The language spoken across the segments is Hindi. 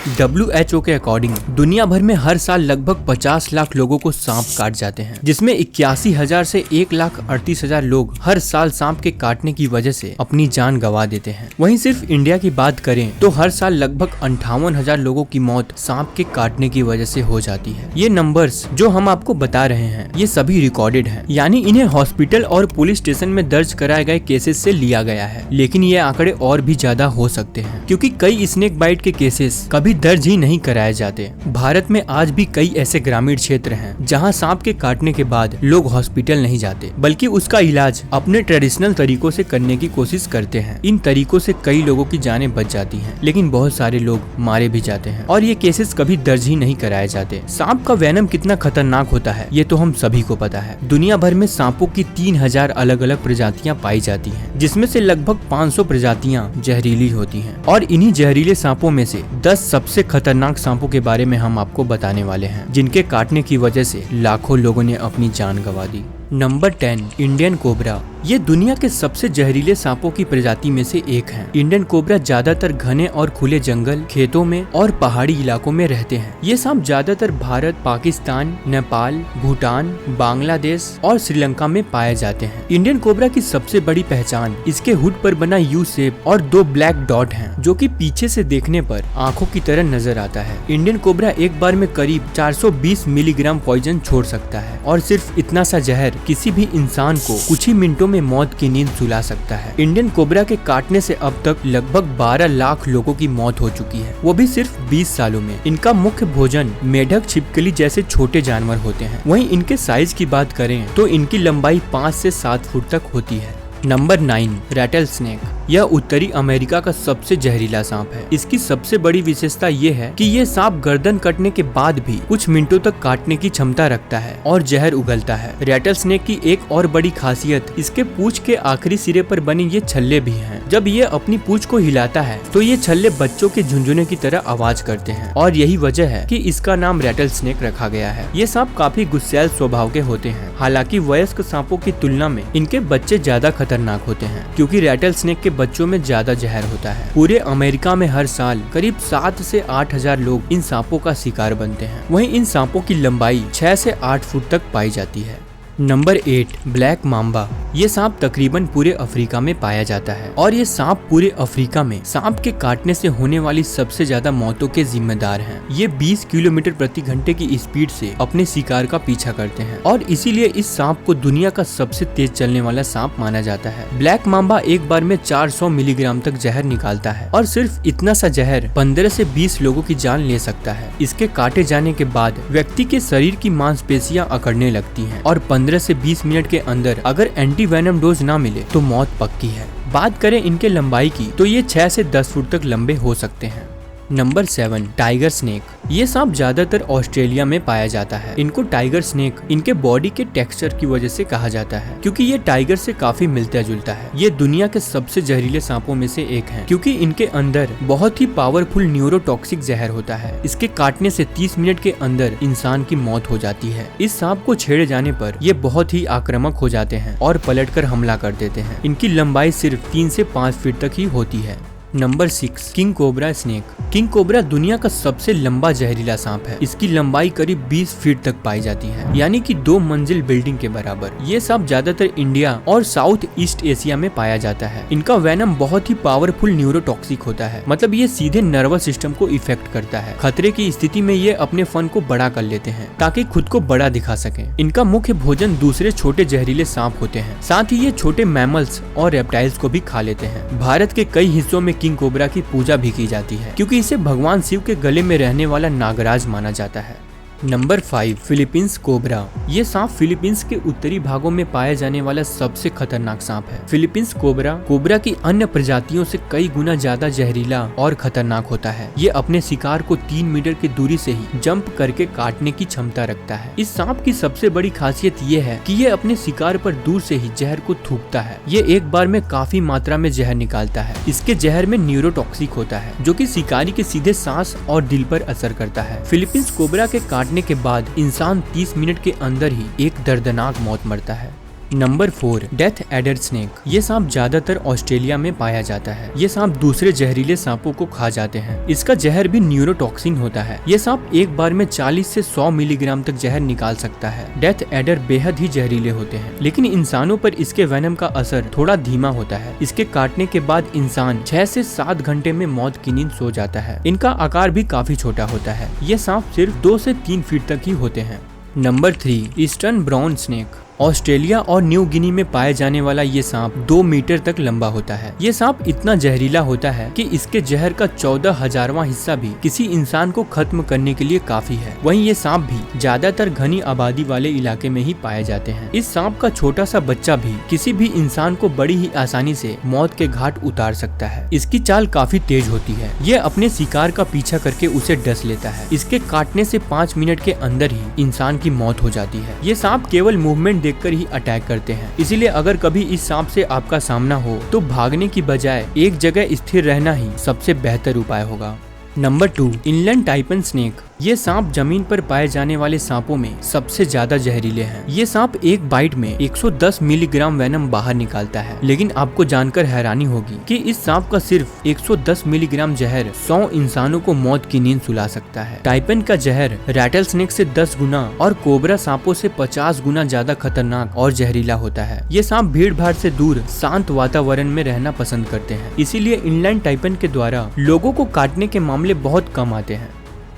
WHO के अकॉर्डिंग दुनिया भर में हर साल लगभग 50 लाख लोगों को सांप काट जाते हैं, जिसमें 81,000 से 1,38,000 लोग हर साल सांप के काटने की वजह से अपनी जान गंवा देते हैं। वहीं सिर्फ इंडिया की बात करें तो हर साल लगभग 58,000 लोगों की मौत सांप के काटने की वजह से हो जाती है। ये नंबर्स जो हम आपको बता रहे हैं ये सभी रिकॉर्डेड हैं, यानी इन्हें हॉस्पिटल और पुलिस स्टेशन में दर्ज कराए गए केसेस से लिया गया है। लेकिन ये आंकड़े और भी ज्यादा हो सकते हैं, क्योंकि कई स्नेक बाइट के केसेस कभी दर्ज ही नहीं कराए जाते। भारत में आज भी कई ऐसे ग्रामीण क्षेत्र हैं जहां सांप के काटने के बाद लोग हॉस्पिटल नहीं जाते, बल्कि उसका इलाज अपने ट्रेडिशनल तरीकों से करने की कोशिश करते हैं। इन तरीकों से कई लोगों की जानें बच जाती हैं, लेकिन बहुत सारे लोग मारे भी जाते हैं और ये केसेस कभी दर्ज ही नहीं कराए जाते। सांप का वेनम कितना खतरनाक होता है ये तो हम सभी को पता है। दुनिया भर में सांपों की 3000 अलग अलग प्रजातियां पाई जाती हैं, जिसमें से लगभग 500 प्रजातियां जहरीली होती हैं। और इन्हीं जहरीले सांपों में से 10 सबसे खतरनाक सांपों के बारे में हम आपको बताने वाले हैं, जिनके काटने की वजह से लाखों लोगों ने अपनी जान गंवा दी। Number 10, Indian cobra. ये दुनिया के सबसे जहरीले सांपों की प्रजाति में से एक है। इंडियन कोबरा ज्यादातर घने और खुले जंगल, खेतों में और पहाड़ी इलाकों में रहते हैं। ये सांप ज्यादातर भारत, पाकिस्तान, नेपाल, भूटान, बांग्लादेश और श्रीलंका में पाए जाते हैं। इंडियन कोबरा की सबसे बड़ी पहचान इसके हुड पर बना यू शेप और 2 ब्लैक डॉट हैं, जो कि पीछे से देखने पर आंखों की तरह नजर आता है। इंडियन कोबरा एक बार में करीब 420 मिलीग्राम पॉइजन छोड़ सकता है और सिर्फ इतना सा जहर किसी भी इंसान को कुछ ही मिनटों में मौत की नींद सुला सकता है। इंडियन कोबरा के काटने से अब तक लगभग 12 लाख लोगों की मौत हो चुकी है, वो भी सिर्फ 20 सालों में। इनका मुख्य भोजन मेढक, छिपकली जैसे छोटे जानवर होते हैं। वहीं इनके साइज की बात करें तो इनकी लंबाई 5 से 7 फुट तक होती है। Number 9, rattle snake. यह उत्तरी अमेरिका का सबसे जहरीला सांप है। इसकी सबसे बड़ी विशेषता ये है कि ये सांप गर्दन कटने के बाद भी कुछ मिनटों तक काटने की क्षमता रखता है और जहर उगलता है। रैटल स्नेक की एक और बड़ी खासियत इसके पूंछ के आखिरी सिरे पर बने ये छल्ले भी हैं। जब ये अपनी पूंछ को हिलाता है तो ये छल्ले बच्चों के झुंझुने की तरह आवाज करते हैं और यही वजह है कि इसका नाम रैटल स्नेक रखा गया है। ये सांप काफी गुस्सैल स्वभाव के होते हैं। हालांकि वयस्क सांपों की तुलना में इनके बच्चे ज्यादा खतरनाक होते हैं, क्योंकि रैटल स्नेक के बच्चों में ज्यादा जहर होता है। पूरे अमेरिका में हर साल करीब 7 से 8,000 लोग इन सांपों का शिकार बनते हैं। वहीं इन सांपों की लंबाई 6 से 8 फुट तक पाई जाती है। Number 8, black Mamba. ये सांप तकरीबन पूरे अफ्रीका में पाया जाता है और ये सांप पूरे अफ्रीका में सांप के काटने से होने वाली सबसे ज्यादा मौतों के जिम्मेदार हैं। ये 20 किलोमीटर प्रति घंटे की स्पीड से अपने शिकार का पीछा करते हैं और इसीलिए इस सांप को दुनिया का सबसे तेज चलने वाला सांप माना जाता है। ब्लैक मांबा एक बार में 400 मिलीग्राम तक जहर निकालता है और सिर्फ इतना सा जहर 15 से 20 लोगों की जान ले सकता है। इसके काटे जाने के बाद व्यक्ति के शरीर की मांसपेशियां अकड़ने लगती हैं और 15 से 20 मिनट के अंदर अगर एंटी वेनम डोज ना मिले तो मौत पक्की है। बात करें इनके लंबाई की तो ये 6 से 10 फुट तक लंबे हो सकते हैं। Number 7, tiger snake. ये सांप ज्यादातर ऑस्ट्रेलिया में पाया जाता है। इनको टाइगर स्नेक इनके बॉडी के टेक्सचर की वजह से कहा जाता है, क्योंकि ये टाइगर से काफी मिलता जुलता है। ये दुनिया के सबसे जहरीले सांपों में से एक है, क्योंकि इनके अंदर बहुत ही पावरफुल न्यूरोटॉक्सिक जहर होता है। इसके काटने से 30 मिनट के अंदर इंसान की मौत हो जाती है। इस सांप को छेड़े जाने पर ये बहुत ही आक्रामक हो जाते हैं और पलटकर हमला कर देते हैं। इनकी लंबाई सिर्फ 3 से 5 फीट तक ही होती है। Number 6, king cobra snake. King cobra दुनिया का सबसे लंबा जहरीला सांप है। इसकी लंबाई करीब 20 फीट तक पाई जाती है, यानी कि 2 मंजिल बिल्डिंग के बराबर। ये सांप ज्यादातर इंडिया और साउथ ईस्ट एशिया में पाया जाता है। इनका वेनम बहुत ही पावरफुल न्यूरोटॉक्सिक होता है, मतलब ये सीधे नर्वस सिस्टम को इफेक्ट करता है। खतरे की स्थिति में ये अपने फन को बड़ा कर लेते हैं ताकि खुद को बड़ा दिखा सके। इनका मुख्य भोजन दूसरे छोटे जहरीले सांप होते हैं, साथ ही ये छोटे मैमल्स और रेप्टाइल्स को भी खा लेते हैं। भारत के कई हिस्सों में किंग कोबरा की पूजा भी की जाती है, क्योंकि इसे भगवान शिव के गले में रहने वाला नागराज माना जाता है। Number 5, Philippines cobra. ये सांप फिलीपींस के उत्तरी भागों में पाया जाने वाला सबसे खतरनाक सांप है। फिलीपींस कोबरा कोबरा की अन्य प्रजातियों से कई गुना ज्यादा जहरीला और खतरनाक होता है। ये अपने शिकार को 3 मीटर की दूरी से ही जंप करके काटने की क्षमता रखता है। इस सांप की सबसे बड़ी खासियत ये है कि ये अपने शिकार पर दूर से ही जहर को थूकता है। ये एक बार में काफी मात्रा में जहर निकालता है। इसके जहर में न्यूरोटॉक्सिक होता है, जो कि शिकारी के सीधे सांस और दिल पर असर करता है। फिलीपींस कोबरा के काटने के बाद इंसान 30 मिनट के अंदर ही एक दर्दनाक मौत मरता है। Number 4 death adder snake. ये सांप ज्यादातर ऑस्ट्रेलिया में पाया जाता है। ये सांप दूसरे जहरीले सांपों को खा जाते हैं। इसका जहर भी न्यूरोटॉक्सिन होता है। ये सांप एक बार में 40 से 100 मिलीग्राम तक जहर निकाल सकता है। डेथ एडर बेहद ही जहरीले होते हैं, लेकिन इंसानों पर इसके वेनम का असर थोड़ा धीमा होता है। इसके काटने के बाद इंसान 6 से 7 घंटे में मौत की नींद सो जाता है। इनका आकार भी काफी छोटा होता है। ये सांप सिर्फ 2 से 3 फीट तक ही होते हैं। Number 3 eastern brown snake. Australia और न्यू गिनी में पाए जाने वाला ये सांप 2 मीटर तक लंबा होता है। ये सांप इतना जहरीला होता है कि इसके जहर का 14,000वां हिस्सा भी किसी इंसान को खत्म करने के लिए काफी है। वहीं ये सांप भी ज्यादातर घनी आबादी वाले इलाके में ही पाए जाते हैं। इस सांप का छोटा सा बच्चा भी किसी भी इंसान को बड़ी ही आसानी से मौत के घाट उतार सकता है। इसकी चाल काफी तेज होती है। ये अपने शिकार का पीछा करके उसे डस लेता है। इसके काटने से 5 मिनट के अंदर ही इंसान की मौत हो जाती है। ये सांप केवल मूवमेंट देखकर ही अटैक करते हैं। इसीलिए अगर कभी इस सांप से आपका सामना हो तो भागने की बजाय एक जगह स्थिर रहना ही सबसे बेहतर उपाय होगा। Number 2 inland taipan snake. ये सांप जमीन पर पाए जाने वाले सांपों में सबसे ज्यादा जहरीले हैं। ये सांप एक बाइट में 110 मिलीग्राम वेनम बाहर निकालता है, लेकिन आपको जानकर हैरानी होगी कि इस सांप का सिर्फ 110 मिलीग्राम जहर 100 इंसानों को मौत की नींद सुला सकता है। टाइपन का जहर रैटल स्नेक से 10 गुना और कोबरा सांपों से 50 गुना ज्यादा खतरनाक और जहरीला होता है। ये सांप भीड़ भाड़ से दूर शांत वातावरण में रहना पसंद करते हैं, इसीलिए इनलैंड टाइपन के द्वारा लोगों को काटने के मामले बहुत कम आते हैं।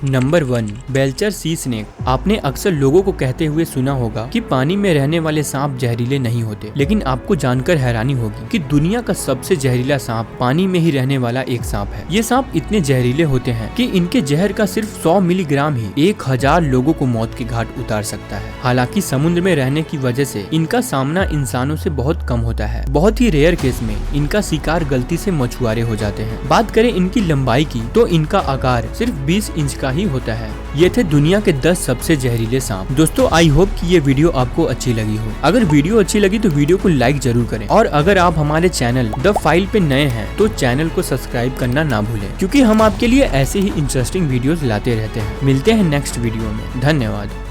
नंबर 1 बेल्चर सी स्नेक। आपने अक्सर लोगों को कहते हुए सुना होगा कि पानी में रहने वाले सांप जहरीले नहीं होते, लेकिन आपको जानकर हैरानी होगी कि दुनिया का सबसे जहरीला सांप पानी में ही रहने वाला एक सांप है। ये सांप इतने जहरीले होते हैं कि इनके जहर का सिर्फ 100 मिलीग्राम ही 1000 लोगों को मौत के घाट उतार सकता है। हालांकि समुद्र में रहने की वजह से इनका सामना इंसानों से बहुत कम होता है। बहुत ही रेयर केस में इनका शिकार गलती से मछुआरे हो जाते हैं। बात करें इनकी लंबाई की तो इनका आकार सिर्फ 20 इंच का ही होता है। ये थे दुनिया के 10 सबसे जहरीले सांप। दोस्तों आई होप कि ये वीडियो आपको अच्छी लगी हो। अगर वीडियो अच्छी लगी तो वीडियो को लाइक जरूर करें, और अगर आप हमारे चैनल द फाइल पे नए हैं तो चैनल को सब्सक्राइब करना ना भूलें, क्योंकि हम आपके लिए ऐसे ही इंटरेस्टिंग वीडियोस लाते रहते हैं। मिलते हैं नेक्स्ट वीडियो में। धन्यवाद।